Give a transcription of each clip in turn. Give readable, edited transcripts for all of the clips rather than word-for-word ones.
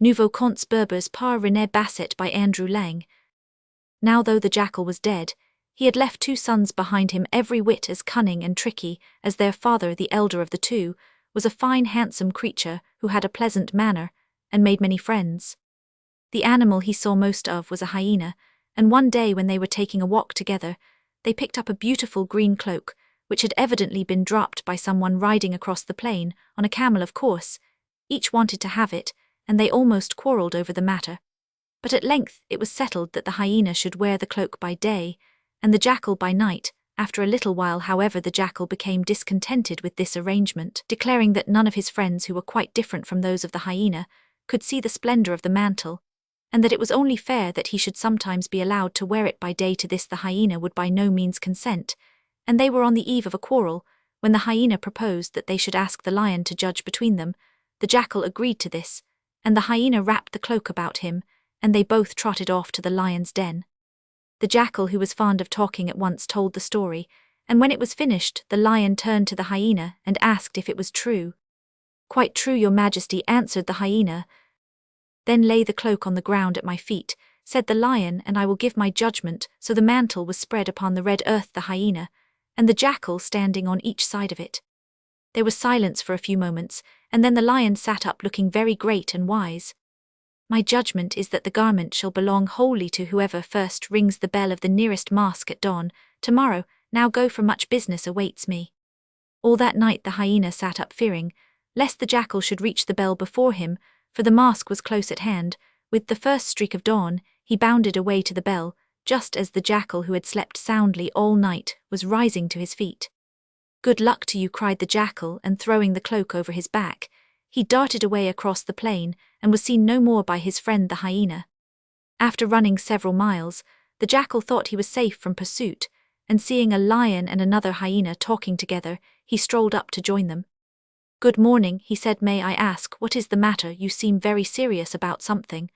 Nouveaux Contes Berbères par Rene Basset by Andrew Lang. Now though the jackal was dead, he had left 2 sons behind him every whit as cunning and tricky as their father. The elder of the 2 was a fine handsome creature who had a pleasant manner, and made many friends. The animal he saw most of was a hyena, and one day when they were taking a walk together, they picked up a beautiful green cloak, which had evidently been dropped by someone riding across the plain, on a camel of course. Each wanted to have it, and they almost quarrelled over the matter. But at length it was settled that the hyena should wear the cloak by day, and the jackal by night. After a little while, however, the jackal became discontented with this arrangement, declaring that none of his friends, who were quite different from those of the hyena, could see the splendour of the mantle, and that it was only fair that he should sometimes be allowed to wear it by day. To this the hyena would by no means consent, and they were on the eve of a quarrel, when the hyena proposed that they should ask the lion to judge between them. The jackal agreed to this, and the hyena wrapped the cloak about him, and they both trotted off to the lion's den. The jackal, who was fond of talking, at once told the story, and when it was finished, the lion turned to the hyena and asked if it was true. "Quite true, your majesty," answered the hyena. "Then lay the cloak on the ground at my feet," said the lion, "and I will give my judgment." So the mantle was spread upon the red earth, the hyena, and the jackal standing on each side of it. There was silence for a few moments, and then the lion sat up, looking very great and wise. "My judgment is that the garment shall belong wholly to whoever first rings the bell of the nearest mosque at dawn tomorrow. Now go, for much business awaits me." All that night the hyena sat up, fearing lest the jackal should reach the bell before him, for the mosque was close at hand. With the first streak of dawn, he bounded away to the bell, just as the jackal, who had slept soundly all night, was rising to his feet. "Good luck to you," cried the jackal, and throwing the cloak over his back, he darted away across the plain, and was seen no more by his friend the hyena. After running several miles, the jackal thought he was safe from pursuit, and seeing a lion and another hyena talking together, he strolled up to join them. "Good morning," he said. "May I ask what is the matter? You seem very serious about something."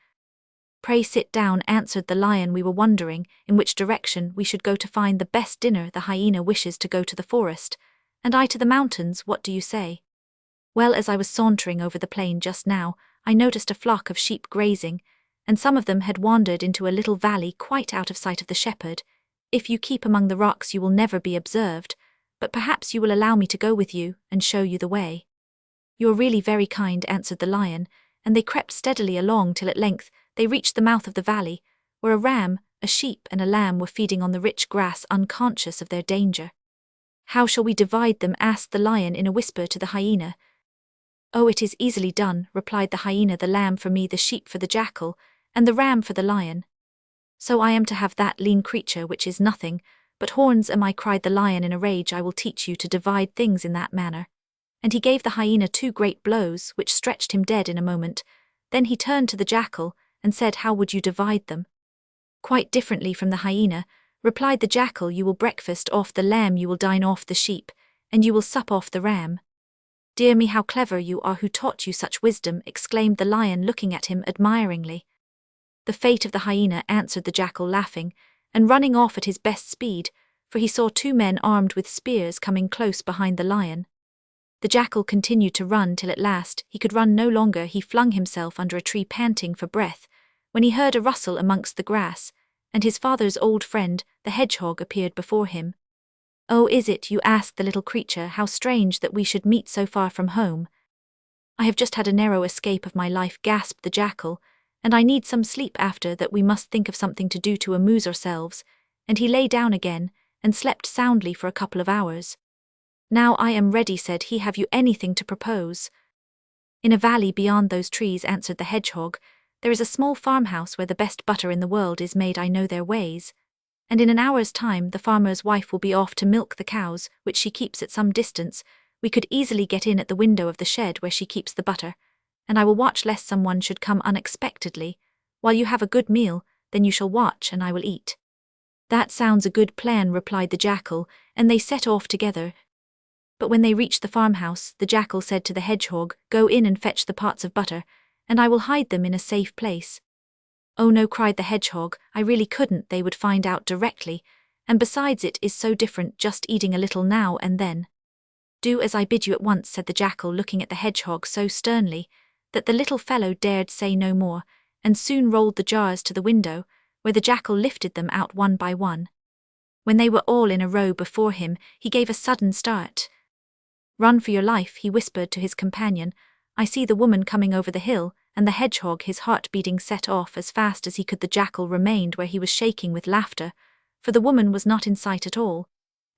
"Pray sit down," answered the lion. "We were wondering in which direction we should go to find the best dinner." "The hyena wishes to go to the forest, and I to the mountains. What do you say?" "Well, as I was sauntering over the plain just now, I noticed a flock of sheep grazing, and some of them had wandered into a little valley quite out of sight of the shepherd. If you keep among the rocks you will never be observed, but perhaps you will allow me to go with you and show you the way." "You're really very kind," answered the lion, and they crept steadily along till at length they reached the mouth of the valley, where a ram, a sheep, and a lamb were feeding on the rich grass, unconscious of their danger. "How shall we divide them?" asked the lion in a whisper to the hyena. "Oh, it is easily done," replied the hyena. "The lamb for me, the sheep for the jackal, and the ram for the lion." "So I am to have that lean creature which is nothing but horns, am I?" cried the lion in a rage. "I will teach you to divide things in that manner." And he gave the hyena 2 great blows, which stretched him dead in a moment. Then he turned to the jackal and said, "How would you divide them?" "Quite differently from the hyena," replied the jackal. "You will breakfast off the lamb, you will dine off the sheep, and you will sup off the ram." "Dear me, how clever you are! Who taught you such wisdom?" exclaimed the lion, looking at him admiringly. "The fate of the hyena," answered the jackal, laughing, and running off at his best speed, for he saw 2 men armed with spears coming close behind the lion. The jackal continued to run till at last he could run no longer. He flung himself under a tree, panting for breath, when he heard a rustle amongst the grass, and his father's old friend, the hedgehog, appeared before him. "Oh, is it you?" asked the little creature. "How strange that we should meet so far from home." "I have just had a narrow escape of my life," gasped the jackal, "and I need some sleep. After that we must think of something to do to amuse ourselves," and he lay down again and slept soundly for a couple of hours. "Now I am ready," said he. "Have you anything to propose?" "In a valley beyond those trees," answered the hedgehog, "there is a small farmhouse where the best butter in the world is made. I know their ways. And in an hour's time the farmer's wife will be off to milk the cows, which she keeps at some distance. We could easily get in at the window of the shed where she keeps the butter, and I will watch lest someone should come unexpectedly. While you have a good meal, then you shall watch and I will eat." "That sounds a good plan," replied the jackal, and they set off together. But when they reached the farmhouse, the jackal said to the hedgehog, "Go in and fetch the pots of butter, and I will hide them in a safe place." "Oh no," cried the hedgehog, "I really couldn't. They would find out directly, and besides it is so different just eating a little now and then." "Do as I bid you at once," said the jackal, looking at the hedgehog so sternly that the little fellow dared say no more, and soon rolled the jars to the window, where the jackal lifted them out one by one. When they were all in a row before him, he gave a sudden start. "Run for your life," he whispered to his companion. "I see the woman coming over the hill," and the hedgehog, his heart beating, set off as fast as he could. The jackal remained where he was, shaking with laughter, for the woman was not in sight at all,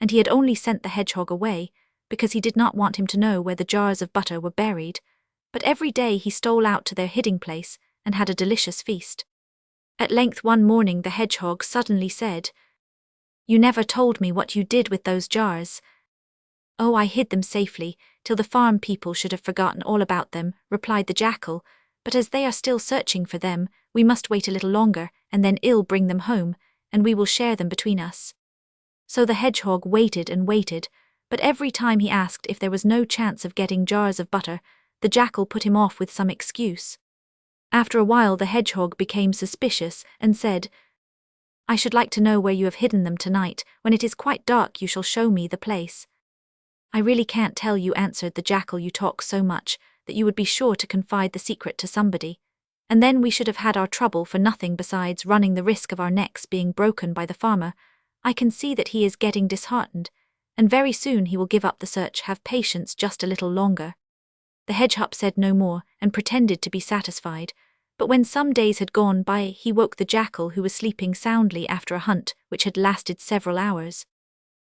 and he had only sent the hedgehog away because he did not want him to know where the jars of butter were buried. But every day he stole out to their hiding place and had a delicious feast. At length one morning the hedgehog suddenly said, "You never told me what you did with those jars." "Oh, I hid them safely, till the farm people should have forgotten all about them," replied the jackal, "but as they are still searching for them, we must wait a little longer, and then I'll bring them home, and we will share them between us." So the hedgehog waited and waited, but every time he asked if there was no chance of getting jars of butter, the jackal put him off with some excuse. After a while the hedgehog became suspicious and said, "I should like to know where you have hidden them tonight. When it is quite dark you shall show me the place." "I really can't tell you," answered the jackal. "You talk so much that you would be sure to confide the secret to somebody, and then we should have had our trouble for nothing besides running the risk of our necks being broken by the farmer. I can see that he is getting disheartened, and very soon he will give up the search. Have patience just a little longer." The hedgehog said no more and pretended to be satisfied, but when some days had gone by he woke the jackal, who was sleeping soundly after a hunt which had lasted several hours.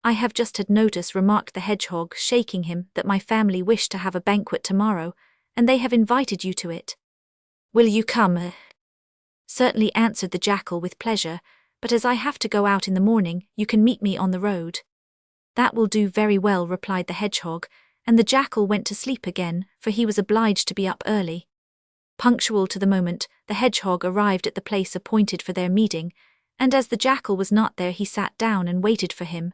"I have just had notice," remarked the hedgehog, shaking him, "that my family wish to have a banquet tomorrow, and they have invited you to it. Will you come?" "Certainly," answered the jackal with pleasure, "but as I have to go out in the morning, you can meet me on the road." "That will do very well," replied the hedgehog, and the jackal went to sleep again, for he was obliged to be up early. Punctual to the moment, the hedgehog arrived at the place appointed for their meeting, and as the jackal was not there he sat down and waited for him.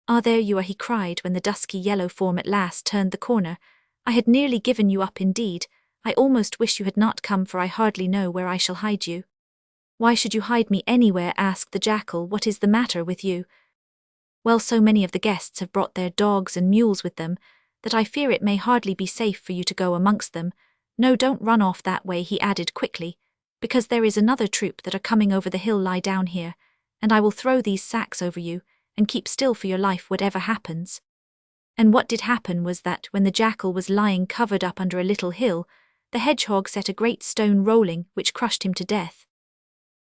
"Ah, there you are," he cried when the dusky yellow form at last turned the corner. "I had nearly given you up indeed. I almost wish you had not come, for I hardly know where I shall hide you." "Why should you hide me anywhere?" asked the jackal. "What is the matter with you?" "Well, so many of the guests have brought their dogs and mules with them, that I fear it may hardly be safe for you to go amongst them. No, don't run off that way," he added quickly, "because there is another troop that are coming over the hill. Lie down here, and I will throw these sacks over you, and keep still for your life whatever happens." And what did happen was that when the jackal was lying covered up under a little hill, the hedgehog set a great stone rolling which crushed him to death.